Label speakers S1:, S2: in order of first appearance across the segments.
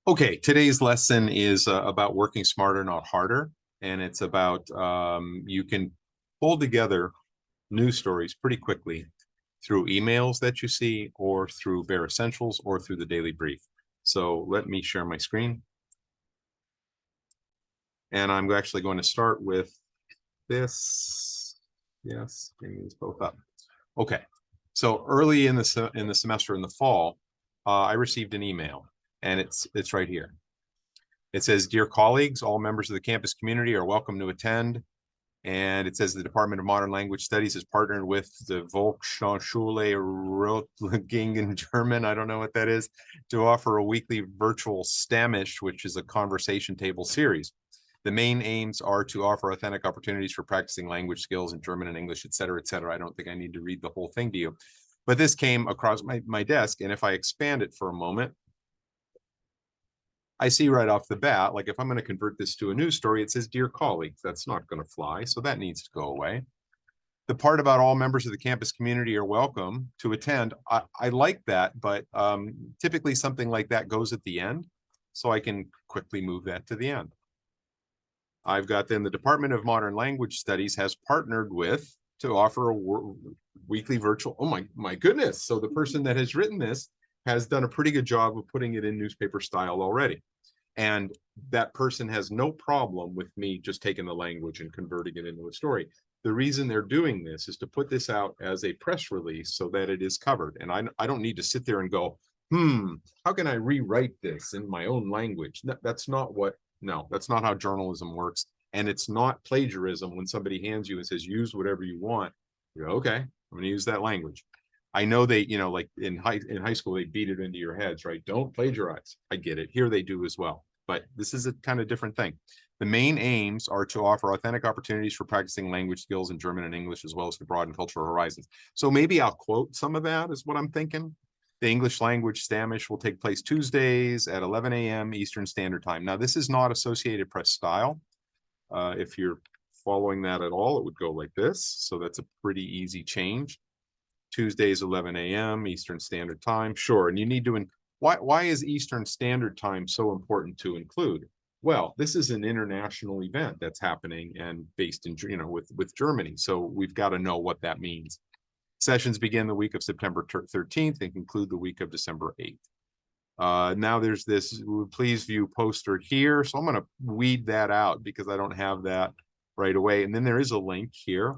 S1: Okay, today's lesson is about working smarter, not harder. And it's about you can pull together news stories pretty quickly through emails that you see, or through Bare Essentials, or through the Daily Brief. So let me share my screen. And I'm actually going to start with this. Yes, bring these both up. Okay. So early in the semester in the fall, I received an email, and it's right here. It says, "Dear colleagues, all members of the campus community are welcome to attend." And it says the Department of Modern Language Studies has partnered with the Volkshochschule Reutlingen in German, I don't know what that is, to offer a weekly virtual Stamish, which is a conversation table series. The main aims are to offer authentic opportunities for practicing language skills in German and English, et cetera, et cetera. I don't think I need to read the whole thing to you. But this came across my desk, and if I expand it for a moment, I see right off the bat, like if I'm going to convert this to a news story, it says, "Dear colleagues." That's not going to fly. So that needs to go away. The part about all members of the campus community are welcome to attend, I like that, but typically something like that goes at the end. So I can quickly move that to the end. I've got then the Department of Modern Language Studies has partnered with to offer a weekly virtual. Oh my goodness. So the person that has written this has done a pretty good job of putting it in newspaper style already. And that person has no problem with me just taking the language and converting it into a story. The reason they're doing this is to put this out as a press release so that it is covered. And I don't need to sit there and go, how can I rewrite this in my own language? That's not what, no, that's not how journalism works. And it's not plagiarism when somebody hands you and says, use whatever you want. You go, okay, I'm going to use that language. I know they, like in high school, they beat it into your heads, right? Don't plagiarize. I get it. Here they do as well. But this is a kind of different thing. The main aims are to offer authentic opportunities for practicing language skills in German and English, as well as to broaden cultural horizons. So maybe I'll quote some of that, is what I'm thinking. The English language Stamish will take place Tuesdays at 11 a.m. Eastern Standard Time. Now, this is not Associated Press style. If you're following that at all, it would go like this. So that's a pretty easy change. Tuesdays, 11 a.m. Eastern Standard Time. Sure. And you need to, why is Eastern Standard Time so important to include? Well, this is an international event that's happening and based in, with Germany. So we've got to know what that means. Sessions begin the week of September 13th and conclude the week of December 8th. Now there's this please view poster here. So I'm going to weed that out because I don't have that right away. And then there is a link here.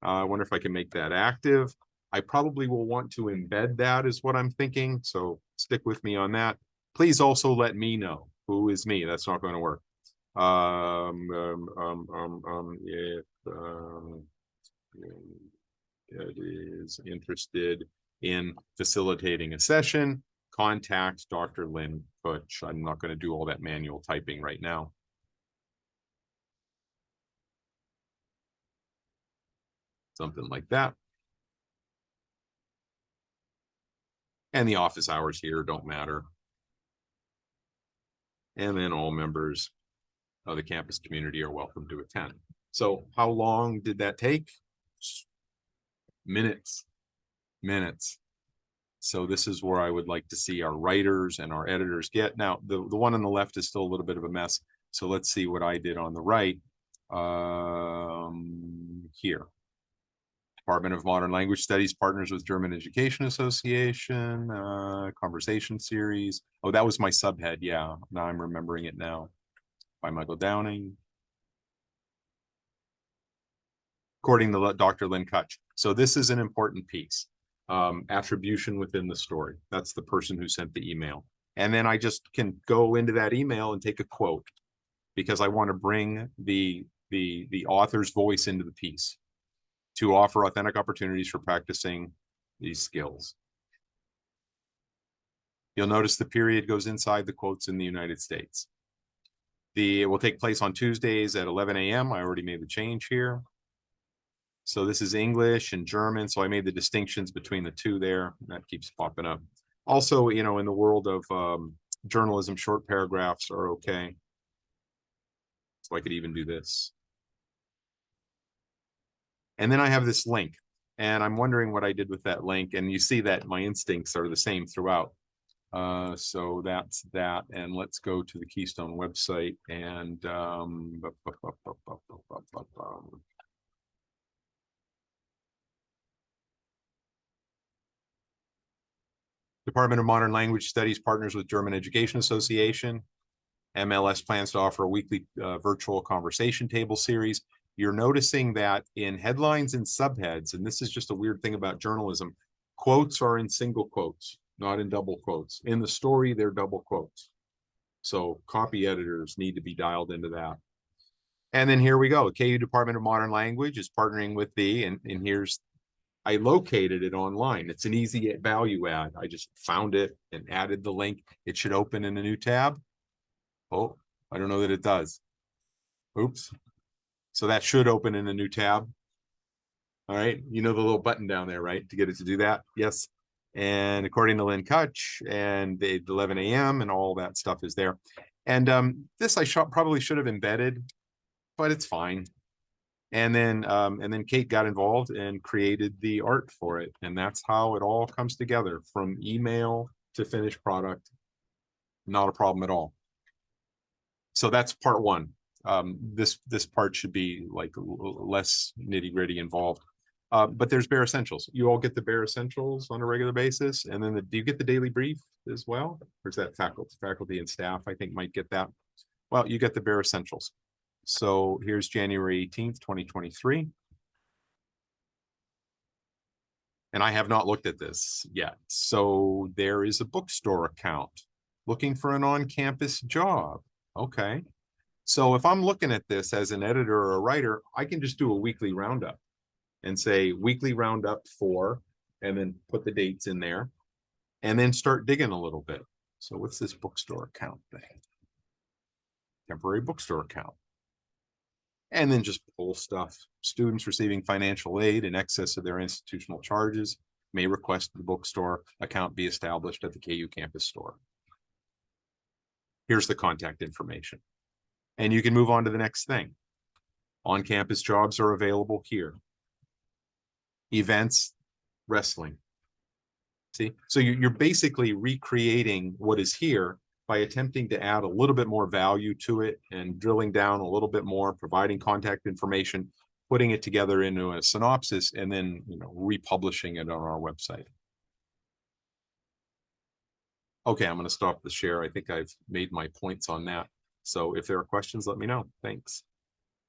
S1: I wonder if I can make that active. I probably will want to embed that, is what I'm thinking. So stick with me on that. Please also let me know who is me. That's not going to work. If it is interested in facilitating a session, contact Dr. Lynn Butch. I'm not going to do all that manual typing right now. Something like that. And the office hours here don't matter. And then all members of the campus community are welcome to attend. So how long did that take? Minutes. So this is where I would like to see our writers and our editors get. Now, the one on the left is still a little bit of a mess. So let's see what I did on the right. Here. Department of Modern Language Studies partners with German Education Association, conversation series. Oh, that was my subhead. Yeah, now I'm remembering it now. By Michael Downing. According to Dr. Lynn Kutch. So this is an important piece. Attribution within the story. That's the person who sent the email. And then I just can go into that email and take a quote because I want to bring the author's voice into the piece to offer authentic opportunities for practicing these skills. You'll notice the period goes inside the quotes in the United States. It will take place on Tuesdays at 11 a.m. I already made the change here. So this is English and German. So I made the distinctions between the two there. That keeps popping up. Also, in the world of journalism, short paragraphs are okay. So I could even do this. And then I have this link. And I'm wondering what I did with that link. And you see that my instincts are the same throughout. So that's that. And let's go to the Keystone website and Department of Modern Language Studies partners with German Education Association. MLS plans to offer a weekly virtual conversation table series. You're noticing that in headlines and subheads, and this is just a weird thing about journalism, quotes are in single quotes, not in double quotes. In the story, they're double quotes. So copy editors need to be dialed into that. And then here we go. KU Department of Modern Language is partnering with and here's, I located it online. It's an easy value add. I just found it and added the link. It should open in a new tab. Oh, I don't know that it does. Oops. So that should open in a new tab. All right. You know the little button down there, right? To get it to do that. Yes. And according to Lynn Kutch and the 11 a.m. and all that stuff is there. And this I probably should have embedded, but it's fine. And then Kate got involved and created the art for it. And that's how it all comes together from email to finished product. Not a problem at all. So that's part one. This part should be like less nitty-gritty involved. But there's Bare Essentials. You all get the Bare Essentials on a regular basis. And then do you get the daily brief as well? Or is that faculty and staff, I think, might get that? Well, you get the Bare Essentials. So here's January 18th, 2023. And I have not looked at this yet. So there is a bookstore account looking for an on-campus job. Okay. So if I'm looking at this as an editor or a writer, I can just do a weekly roundup and say weekly roundup for, and then put the dates in there and then start digging a little bit. So what's this bookstore account thing? Temporary bookstore account. And then just pull stuff. Students receiving financial aid in excess of their institutional charges may request the bookstore account be established at the KU campus store. Here's the contact information. And you can move on to the next thing. On-campus jobs are available here. Events, wrestling. See, so you're basically recreating what is here by attempting to add a little bit more value to it and drilling down a little bit more, providing contact information, putting it together into a synopsis, and then republishing it on our website. Okay, I'm going to stop the share. I think I've made my points on that. So if there are questions, let me know. Thanks.